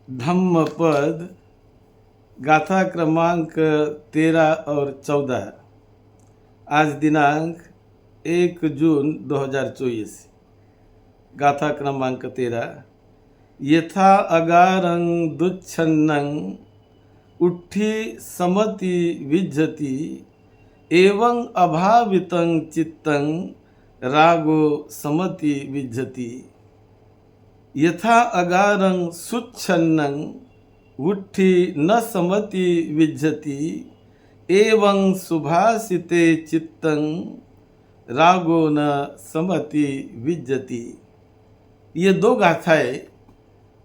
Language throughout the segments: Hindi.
धम्मपद गाथा क्रमांक 13 और 14। आज दिनांक 1 जून 2024। गाथा क्रमांक 13। यथा अगारं दुच्छन्नं उट्ठी समति विज्जति एवं अभावितं चित्तं रागो समति विज्जति। यथा अगारं सुच्छन्नं उट्ठी न समति विज्जति एवं सुभाषिते चित्तं रागो न समति विज्जति। ये दो गाथाएं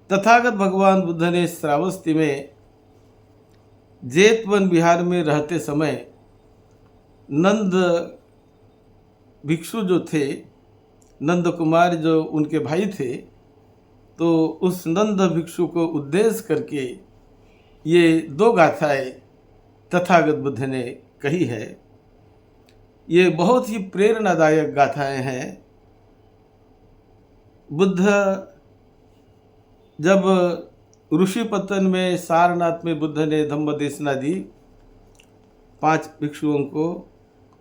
तथागत भगवान बुद्ध ने श्रावस्ती में जेतवन बिहार में रहते समय नंद भिक्षु जो थे, नंद कुमार जो उनके भाई थे, तो उस नंद भिक्षु को उद्देश्य करके ये दो गाथाएं तथागत बुद्ध ने कही है। ये बहुत ही प्रेरणादायक गाथाएं हैं। बुद्ध जब ऋषिपतन में सारनाथ में बुद्ध ने धम्म देशना दी 5 भिक्षुओं को,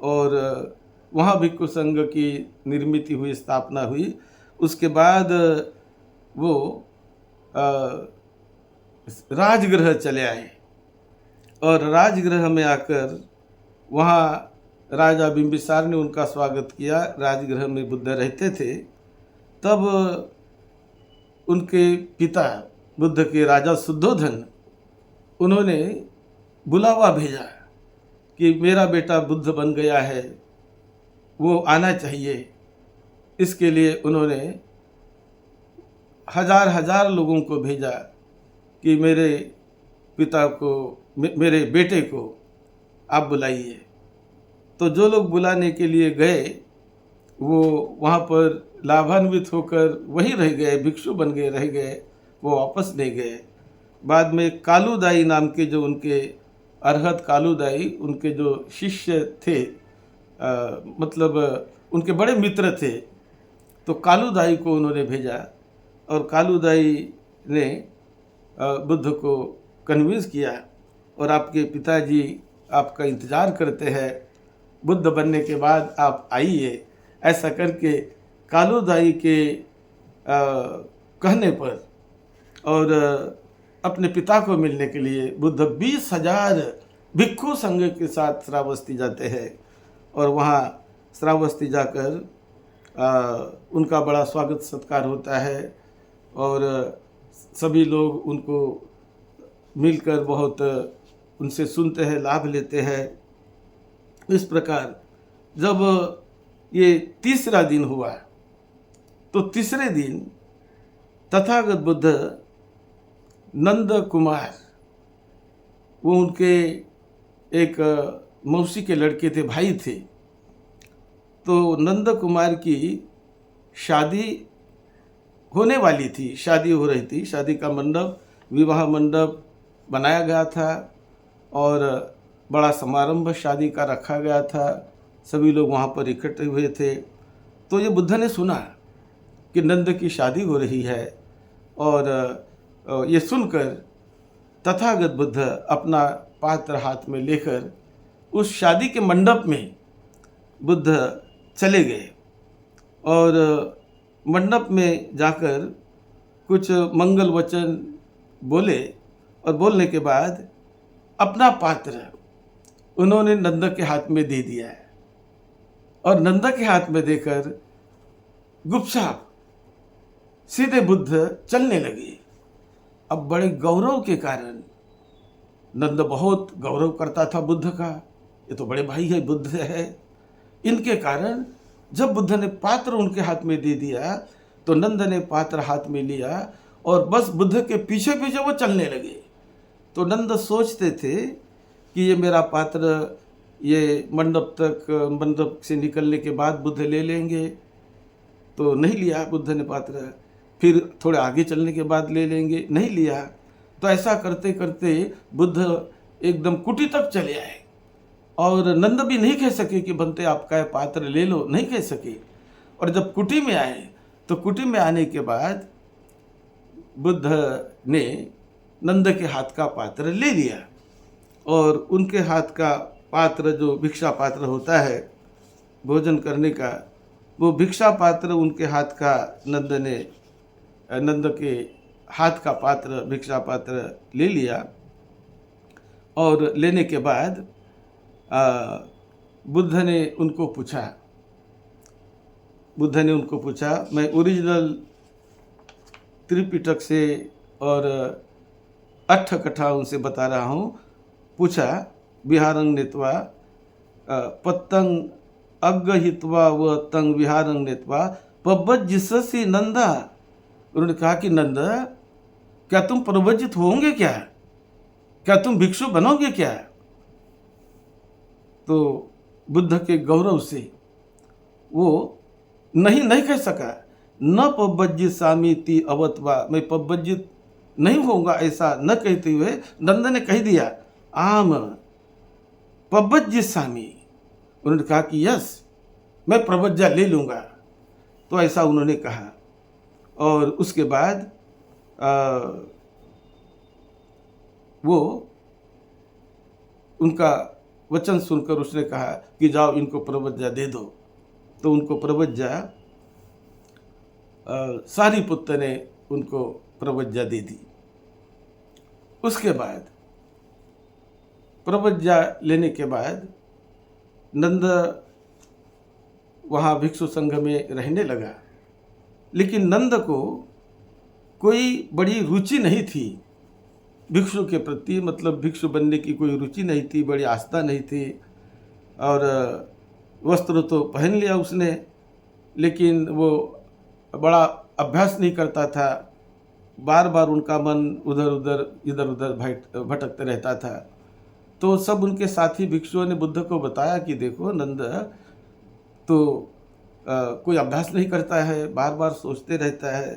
और वहाँ भिक्षु संघ की निर्मित हुई, स्थापना हुई। उसके बाद वो राजगृह चले आए, और राजगृह में आकर वहाँ राजा बिंबिसार ने उनका स्वागत किया। राजगृह में बुद्ध रहते थे। तब उनके पिता बुद्ध के राजा शुद्धोधन, उन्होंने बुलावा भेजा कि मेरा बेटा बुद्ध बन गया है, वो आना चाहिए। इसके लिए उन्होंने हजार लोगों को भेजा कि मेरे पिता को, मेरे बेटे को आप बुलाइए। तो जो लोग बुलाने के लिए गए वो वहाँ पर लाभान्वित होकर वहीं रह गए, भिक्षु बन गए, रह गए, वो वापस नहीं गए। बाद में कालूदाई नाम के जो उनके अरहत कालूदाई, उनके जो शिष्य थे, मतलब उनके बड़े मित्र थे, तो कालूदाई को उन्होंने भेजा, और कालूदाई ने बुद्ध को कन्विंस किया, और आपके पिताजी आपका इंतज़ार करते हैं, बुद्ध बनने के बाद आप आइए। ऐसा करके कालूदाई के कहने पर और अपने पिता को मिलने के लिए बुद्ध 20,000 भिक्षु संघ के साथ श्रावस्ती जाते हैं, और वहाँ श्रावस्ती जाकर उनका बड़ा स्वागत सत्कार होता है, और सभी लोग उनको मिलकर बहुत उनसे सुनते हैं, लाभ लेते हैं। इस प्रकार जब ये तीसरा दिन हुआ, तो तीसरे दिन तथागत बुद्ध नंद कुमार, वो उनके एक मौसी के लड़के थे, भाई थे, तो नंद कुमार की शादी होने वाली थी, शादी हो रही थी। शादी का मंडप, विवाह मंडप बनाया गया था, और बड़ा समारंभ शादी का रखा गया था। सभी लोग वहाँ पर इकट्ठे हुए थे। तो ये बुद्ध ने सुना कि नंद की शादी हो रही है, और ये सुनकर तथागत बुद्ध अपना पात्र हाथ में लेकर उस शादी के मंडप में बुद्ध चले गए, और मंडप में जाकर कुछ मंगल वचन बोले, और बोलने के बाद अपना पात्र उन्होंने नंद के हाथ में दे दिया है, और नंद के हाथ में देकर गुपसाप सीधे बुद्ध चलने लगे। अब बड़े गौरव के कारण, नंद बहुत गौरव करता था बुद्ध का, ये तो बड़े भाई है, बुद्ध है। इनके कारण जब बुद्ध ने पात्र उनके हाथ में दे दिया, तो नंद ने पात्र हाथ में लिया, और बस बुद्ध के पीछे पीछे वो चलने लगे। तो नंद सोचते थे कि ये मेरा पात्र, ये मंडप से निकलने के बाद बुद्ध ले लेंगे, तो नहीं लिया बुद्ध ने पात्र। फिर थोड़े आगे चलने के बाद ले लेंगे, नहीं लिया। तो ऐसा करते करते बुद्ध एकदम कुटी तक चले आए, और नंद भी नहीं कह सके कि बनते आपका पात्र ले लो, नहीं कह सके। और जब कुटी में आए, तो कुटी में आने के बाद बुद्ध ने नंद के हाथ का पात्र ले लिया और उनके हाथ का पात्र, जो भिक्षा पात्र होता है भोजन करने का, वो भिक्षा पात्र उनके हाथ का नंद के हाथ का पात्र, भिक्षा पात्र ले लिया। और लेने के बाद बुद्ध ने उनको पूछा, मैं ओरिजिनल त्रिपिटक से और अट्ठ कथा उनसे बता रहा हूँ। पूछा, विहारं नीत्वा पत्तंग अग्गहित्वा व तंग विहारं नीत्वा पव्वज्जिष्यसि नंदा। उन्होंने कहा कि नंद, क्या तुम प्रव्रजित होंगे क्या तुम भिक्षु बनोगे क्या? तो बुद्ध के गौरव से वो नहीं कह सका। न पव्वज्जित सामीति अवत्वा, मैं पव्वज्जित नहीं होऊंगा ऐसा न कहते हुए नंद ने कह दिया, आम पव्वज्जित सामी। उन्होंने कहा कि यस, मैं प्रवज्जा ले लूँगा। तो ऐसा उन्होंने कहा। और उसके बाद वो उनका वचन सुनकर उसने कहा कि जाओ इनको प्रवज्जा दे दो। तो उनको प्रवज्जा सारिपुत्र ने उनको प्रवज्जा दे दी। उसके बाद प्रवज्जा लेने के बाद नंद वहाँ भिक्षु संघ में रहने लगा। लेकिन नंद को कोई बड़ी रुचि नहीं थी भिक्षु के प्रति, मतलब भिक्षु बनने की कोई रुचि नहीं थी, बड़ी आस्था नहीं थी। और वस्त्र तो पहन लिया उसने, लेकिन वो बड़ा अभ्यास नहीं करता था। बार बार उनका मन इधर उधर भटकते रहता था। तो सब उनके साथी भिक्षुओं ने बुद्ध को बताया कि देखो नंद तो कोई अभ्यास नहीं करता है, बार बार सोचते रहता है।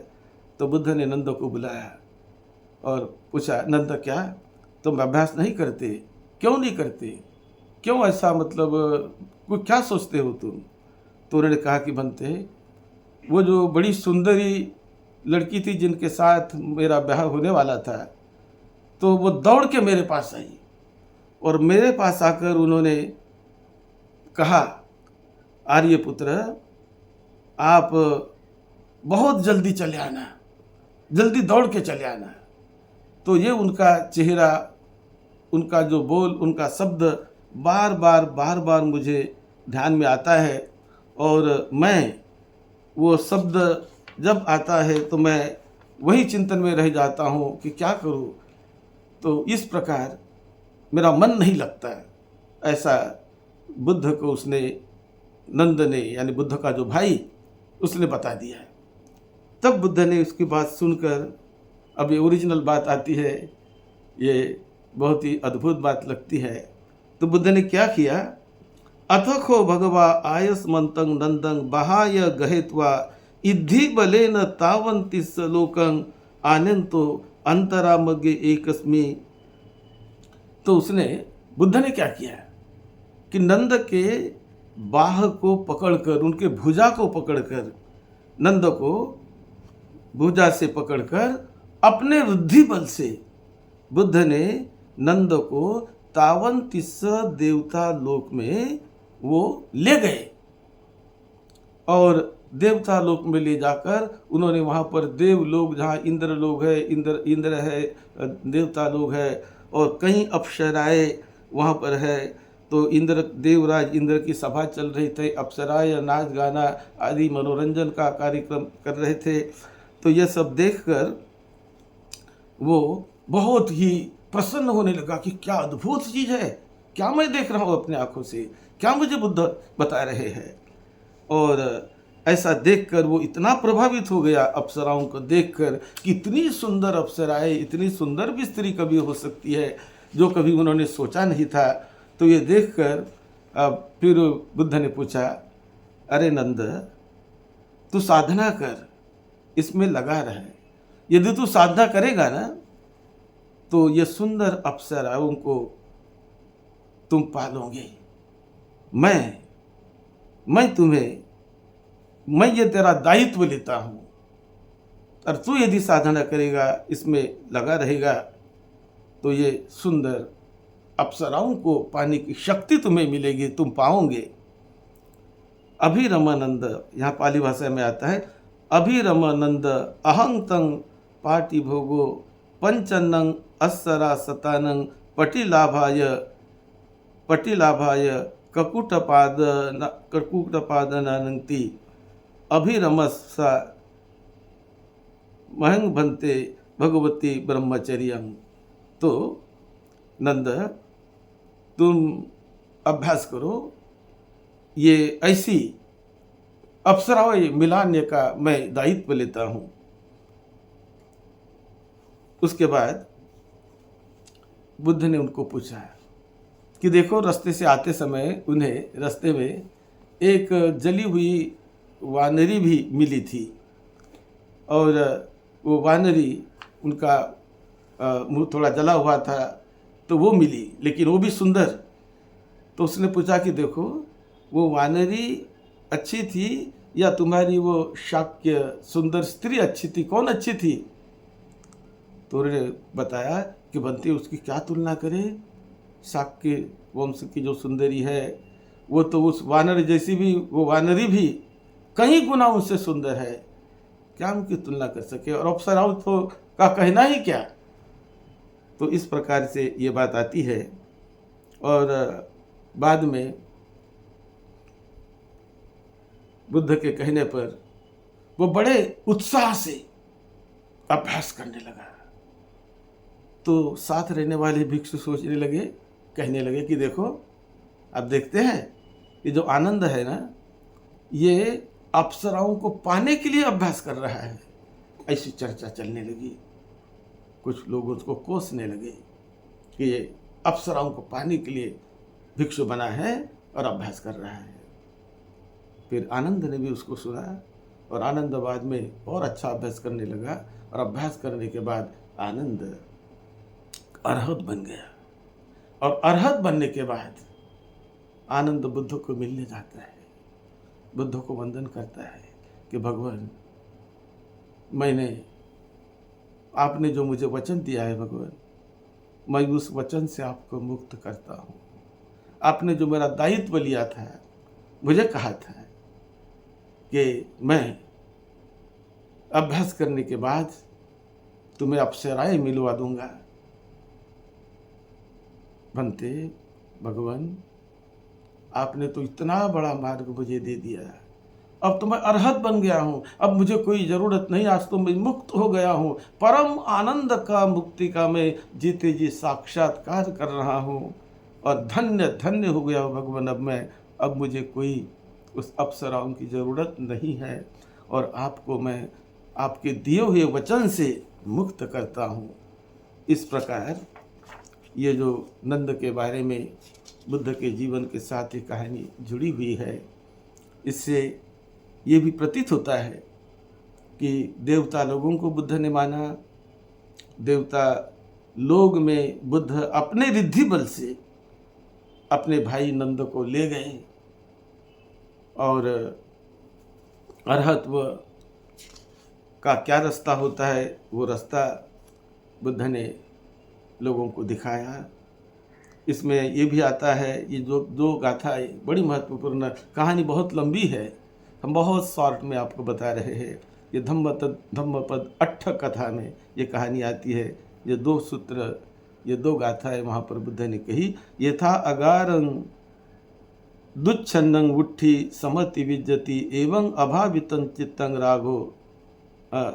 तो बुद्ध ने नंद को बुलाया और पूछा, नंद क्या तुम अभ्यास नहीं करते? क्यों नहीं करते? क्यों ऐसा, मतलब कोई क्या सोचते हो तुम? तो उन्होंने कहा कि बनते, वो जो बड़ी सुंदरी लड़की थी जिनके साथ मेरा ब्याह होने वाला था, तो वो दौड़ के मेरे पास आई और मेरे पास आकर उन्होंने कहा, आर्यपुत्र आप बहुत जल्दी चले आना, जल्दी दौड़ के चले आना। तो ये उनका चेहरा, उनका जो बोल, उनका शब्द बार बार मुझे ध्यान में आता है। और मैं वो शब्द जब आता है तो मैं वही चिंतन में रह जाता हूँ कि क्या करूँ। तो इस प्रकार मेरा मन नहीं लगता है। ऐसा बुद्ध को उसने, नंद ने, यानी बुद्ध का जो भाई, उसने बता दिया है। तब बुद्ध ने उसकी बात सुनकर, अब ये ओरिजिनल बात आती है, ये बहुत ही अद्भुत बात लगती है। तो बुद्ध ने क्या किया, अथखो भगवा आयस्मंतं नंदं बहाय गहेत्वा इद्धि बलेन तावन्तिस लोकं आनंतो अंतरामग्गे एकस्मि। तो उसने, बुद्ध ने क्या किया कि नंद के बाह को पकड़कर, उनके भुजा को पकड़कर, नंद को भुजा से पकड़कर अपने रुद्धि बल से बुद्ध ने नंद को तावन्तिस देवता लोक में वो ले गए। और देवता लोक में ले जाकर उन्होंने वहाँ पर देव लोग, जहाँ इंद्र लोग है, इंद्र है, देवता लोग है, और कई अप्सराएं वहाँ पर है। तो देवराज इंद्र की सभा चल रही थी, अप्सराएं नाच गाना आदि मनोरंजन का कार्यक्रम कर रहे थे। तो यह सब देखकर वो बहुत ही प्रसन्न होने लगा कि क्या अद्भुत चीज़ है, क्या मैं देख रहा हूँ अपने आँखों से, क्या मुझे बुद्ध बता रहे हैं। और ऐसा देखकर वो इतना प्रभावित हो गया अप्सराओं को देखकर कि इतनी सुंदर अप्सराएं, इतनी सुंदर भी स्त्री कभी हो सकती है, जो कभी उन्होंने सोचा नहीं था। तो ये देखकर फिर बुद्ध ने पूछा, अरे नंद, तू साधना कर, इसमें लगा रहे, यदि तू साधना करेगा ना तो ये सुंदर अप्सराओं को तुम पालोगे। मैं ये तेरा दायित्व लेता हूँ, और तू यदि साधना करेगा, इसमें लगा रहेगा, तो ये सुंदर अप्सराओं को पाने की शक्ति तुम्हें मिलेगी, तुम पाओगे। अभिरमानंद, यहाँ पाली भाषा में आता है, अभिरमानंद अहं तं पाटी भोगो पंचन्नं अस्सरा सतानं पटिलाभाय ककुटपादनानंति अभिरमसा महंग बनते भगवती ब्रह्मचर्यं। तो नंद, तुम अभ्यास करो, ये ऐसी अप्सराएं मिलाने का मैं दायित्व लेता हूँ। उसके बाद बुद्ध ने उनको पूछा कि देखो, रास्ते से आते समय उन्हें रास्ते में एक जली हुई वानरी भी मिली थी, और वो वानरी, उनका मुंह थोड़ा जला हुआ था तो वो मिली, लेकिन वो भी सुंदर। तो उसने पूछा कि देखो, वो वानरी अच्छी थी या तुम्हारी वो शाक्य सुंदर स्त्री अच्छी थी, कौन अच्छी थी? तो उन्होंने बताया कि बनते उसकी क्या तुलना करे, शाक्य वंश की जो सुंदरी है वो तो उस वानर जैसी भी, वो वानरी भी कई गुना उससे सुंदर है, क्या उनकी तुलना कर सके, और अप्सराओं तो का कहना ही क्या। तो इस प्रकार से ये बात आती है। और बाद में बुद्ध के कहने पर वो बड़े उत्साह से अभ्यास करने लगा। तो साथ रहने वाले भिक्षु सोचने लगे, कहने लगे कि देखो, अब देखते हैं कि जो आनंद है ना, ये अप्सराओं को पाने के लिए अभ्यास कर रहा है। ऐसी चर्चा चलने लगी। कुछ लोग उसको कोसने लगे कि ये अप्सराओं को पाने के लिए भिक्षु बना है और अभ्यास कर रहा है। फिर आनंद ने भी उसको सुना, और आनंद बाद में और अच्छा अभ्यास करने लगा, और अभ्यास करने के बाद आनंद अरहत बन गया। और अरहत बनने के बाद आनंद बुद्ध को मिलने जाता है, बुद्ध को वंदन करता है कि भगवान, आपने जो मुझे वचन दिया है भगवान, मैं उस वचन से आपको मुक्त करता हूँ। आपने जो मेरा दायित्व लिया था, मुझे कहा था कि मैं अभ्यास करने के बाद तुम्हें अप्सराएं मिलवा दूंगा। बनते भगवान, आपने तो इतना बड़ा मार्ग मुझे दे दिया, अब तो मैं अरहत बन गया हूँ, अब मुझे कोई ज़रूरत नहीं, आज तो मैं मुक्त हो गया हूँ, परम आनंद का, मुक्ति का मैं जीते जी साक्षात्कार कर रहा हूँ, और धन्य धन्य हो गया हूँ भगवान। अब मुझे कोई उस अप्सराओं की ज़रूरत नहीं है, और आपको मैं आपके दिए हुए वचन से मुक्त करता हूँ। इस प्रकार ये जो नंद के बारे में बुद्ध के जीवन के साथ ये कहानी जुड़ी हुई है, इससे ये भी प्रतीत होता है कि देवता लोगों को बुद्ध ने माना, देवता लोग में बुद्ध अपने रिद्धि बल से अपने भाई नंद को ले गए, और अरहत्व का क्या रास्ता होता है वो रास्ता बुद्ध ने लोगों को दिखाया। इसमें ये भी आता है, ये जो दो गाथा बड़ी महत्वपूर्ण, कहानी बहुत लंबी है, हम बहुत शॉर्ट में आपको बता रहे हैं। ये धम्मपद 8 कथा में ये कहानी आती है। ये 2 सूत्र, ये 2 गाथाएं वहाँ पर बुद्ध ने कही। यथा अगारं दुच्छन्नं वुट्ठी समति विज्जति एवं अभावितं चित्तं रागो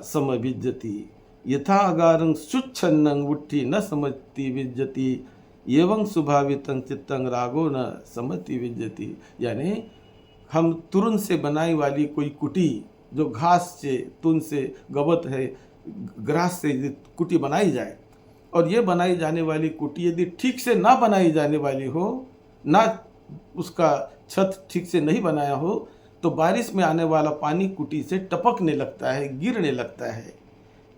समविज्जति। यथा अगारं सुच्छन्नं वुट्ठी न समति विज्जति एवं सुभावितं चित्तं रागो न समति विज्जति। यानी हम तुरन से बनाई वाली कोई कुटी, जो घास से, तुन से, गबत है, ग्रास से कुटी बनाई जाए, और ये बनाई जाने वाली कुटी यदि ठीक से ना बनाई जाने वाली हो, ना उसका छत ठीक से नहीं बनाया हो, तो बारिश में आने वाला पानी कुटी से टपकने लगता है, गिरने लगता है।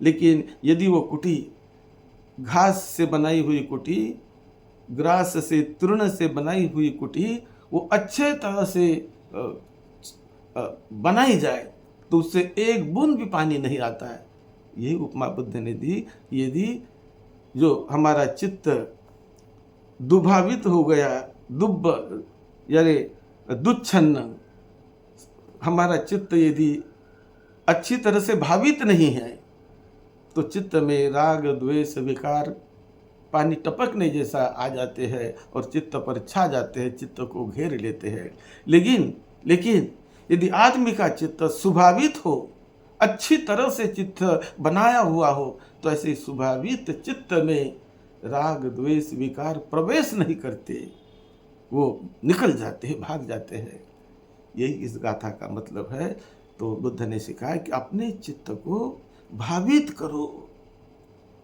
लेकिन यदि वो कुटी घास से बनाई हुई कुटी, ग्रास से, तृण से बनाई हुई कुटी, वो अच्छे तरह से बनाई जाए तो उससे एक बूंद भी पानी नहीं आता है। यही उपमा बुद्ध ने दी। यदि जो हमारा चित्त दुभावित हो गया, दुब्ब यानी दुच्छन्न, हमारा चित्त यदि अच्छी तरह से भावित नहीं है तो चित्त में राग द्वेष विकार पानी टपकने जैसा आ जाते हैं और चित्त पर छा जाते हैं, चित्त को घेर लेते हैं। लेकिन लेकिन यदि आदमी का चित्त सुभावित हो, अच्छी तरह से चित्त बनाया हुआ हो, तो ऐसे सुभावित चित्त में राग द्वेष विकार प्रवेश नहीं करते, वो निकल जाते हैं, भाग जाते हैं। यही इस गाथा का मतलब है। तो बुद्ध ने सिखाया कि अपने चित्त को भावित करो,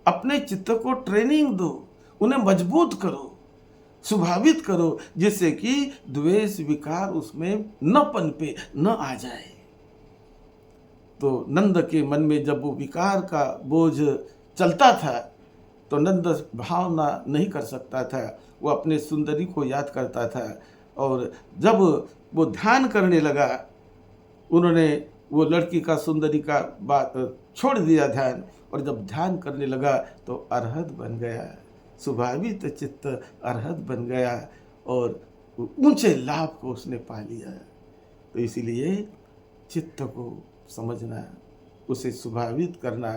अपने चित्त को ट्रेनिंग दो, उन्हें मजबूत करो, सुभावित करो, जिससे कि द्वेष विकार उसमें न पनपे, न आ जाए। तो नंद के मन में जब वो विकार का बोझ चलता था तो नंद भावना नहीं कर सकता था, वो अपने सुंदरी को याद करता था। और जब वो ध्यान करने लगा, उन्होंने वो लड़की का सुंदरी का बात छोड़ दिया ध्यान, और जब ध्यान करने लगा तो अरहत बन गया, सुभावित चित्त अरहत बन गया और ऊंचे लाभ को उसने पा लिया। तो इसीलिए चित्त को समझना, उसे सुभावित करना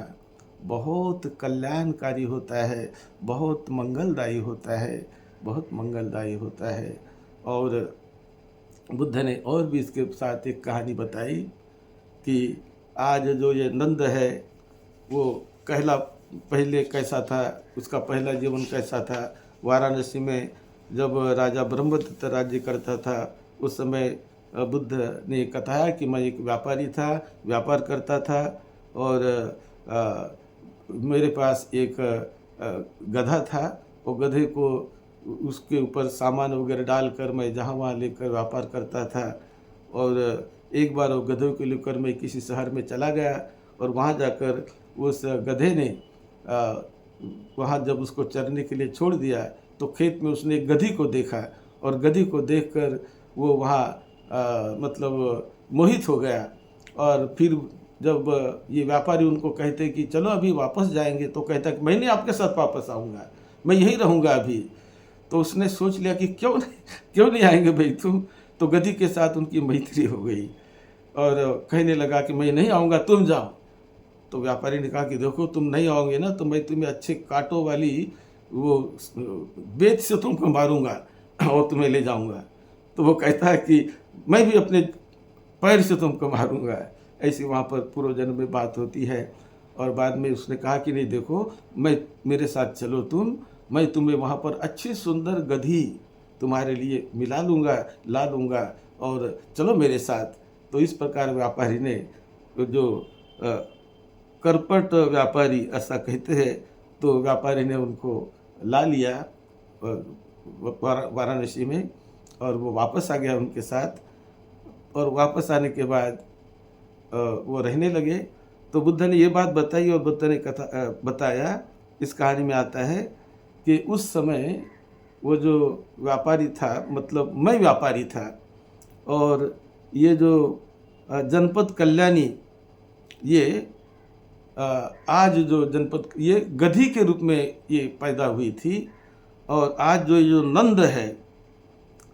बहुत कल्याणकारी होता है, बहुत मंगलदायी होता है, बहुत मंगलदायी होता है। और बुद्ध ने और भी इसके साथ एक कहानी बताई कि आज जो ये नंद है वो पहले कैसा था, उसका पहला जीवन कैसा था। वाराणसी में जब राजा ब्रह्मदत्त राज्य करता था उस समय बुद्ध ने बताया कि मैं एक व्यापारी था, व्यापार करता था और मेरे पास एक गधा था। वो गधे को उसके ऊपर सामान वगैरह डालकर मैं जहाँ वहाँ लेकर व्यापार करता था। और एक बार वो गधे को लेकर मैं किसी शहर में चला गया और वहाँ जाकर उस गधे ने वहाँ जब उसको चरने के लिए छोड़ दिया तो खेत में उसने एक गधी को देखा और गधी को देखकर वो वहाँ मतलब मोहित हो गया। और फिर जब ये व्यापारी उनको कहते कि चलो अभी वापस जाएंगे, तो कहता कि मैं नहीं आपके साथ वापस आऊँगा, मैं यहीं रहूँगा अभी। तो उसने सोच लिया कि क्यों नहीं आएंगे भाई तुम। तो गधी के साथ उनकी मैत्री हो गई और कहने लगा कि मैं नहीं आऊँगा, तुम जाओ। तो व्यापारी ने कहा कि देखो तुम नहीं आओगे ना तो मैं तुम्हें अच्छे कांटों वाली वो बेत से तुमको मारूंगा और तुम्हें ले जाऊंगा। तो वो कहता है कि मैं भी अपने पैर से तुमको मारूंगा। ऐसी वहाँ पर पूर्व जन्म में बात होती है। और बाद में उसने कहा कि नहीं देखो, मैं मेरे साथ चलो तुम, मैं तुम्हें वहाँ पर अच्छी सुंदर गधी तुम्हारे लिए मिला लूँगा, ला लूँगा, और चलो मेरे साथ। तो इस प्रकार व्यापारी ने जो करपट व्यापारी ऐसा कहते हैं, तो व्यापारी ने उनको ला लिया वाराणसी में और वो वापस आ गया उनके साथ। और वापस आने के बाद वो रहने लगे। तो बुद्ध ने ये बात बताई और बुद्ध ने बताया, इस कहानी में आता है कि उस समय वो जो व्यापारी था, मतलब मैं व्यापारी था, और ये जो जनपद कल्याणी, ये आज जो जनपद, ये गधी के रूप में ये पैदा हुई थी। और आज जो नंद है,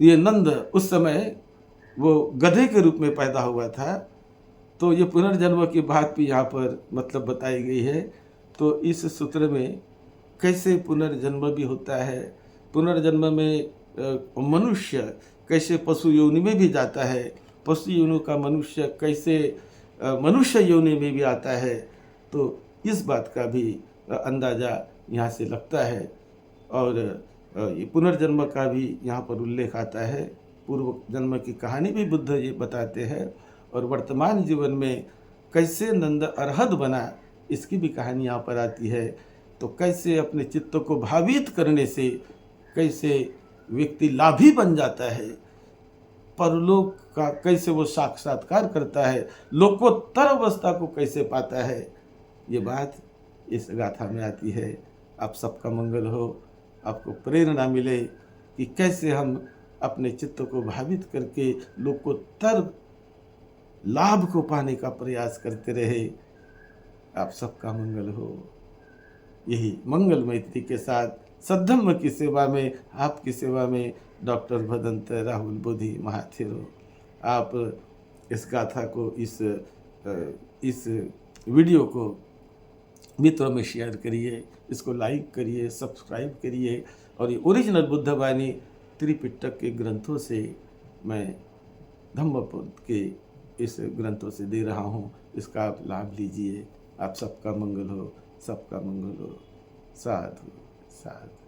ये नंद उस समय वो गधे के रूप में पैदा हुआ था। तो ये पुनर्जन्म की बात भी यहाँ पर मतलब बताई गई है। तो इस सूत्र में कैसे पुनर्जन्म भी होता है, पुनर्जन्म में मनुष्य कैसे पशु योनि में भी जाता है, पशु योनि का मनुष्य कैसे मनुष्य योनि में भी आता है। तो इस बात का भी अंदाज़ा यहाँ से लगता है। और ये पुनर्जन्म का भी यहाँ पर उल्लेख आता है, पूर्व जन्म की कहानी भी बुद्ध ये बताते हैं। और वर्तमान जीवन में कैसे नंद अरहत बना, इसकी भी कहानी यहाँ पर आती है। तो कैसे अपने चित्त को भावित करने से कैसे व्यक्ति लाभी बन जाता है, परलोक का कैसे वो साक्षात्कार करता है, लोकोत्तर अवस्था को कैसे पाता है, ये बात इस गाथा में आती है। आप सबका मंगल हो, आपको प्रेरणा मिले कि कैसे हम अपने चित्त को भावित करके लोकोत्तर लाभ को पाने का प्रयास करते रहे। आप सबका मंगल हो। यही मंगल मैत्री के साथ सद्धम्म की सेवा में, आपकी सेवा में डॉक्टर भदंत राहुल बोधी महाथिरो। आप इस गाथा को, इस वीडियो को मित्रों में शेयर करिए, इसको लाइक करिए, सब्सक्राइब करिए। और ये ओरिजिनल बुद्ध वाणी त्रिपिटक के ग्रंथों से मैं धम्मपद के इस ग्रंथों से दे रहा हूँ, इसका आप लाभ लीजिए। आप सबका मंगल हो, सबका मंगल हो। साधु साधु।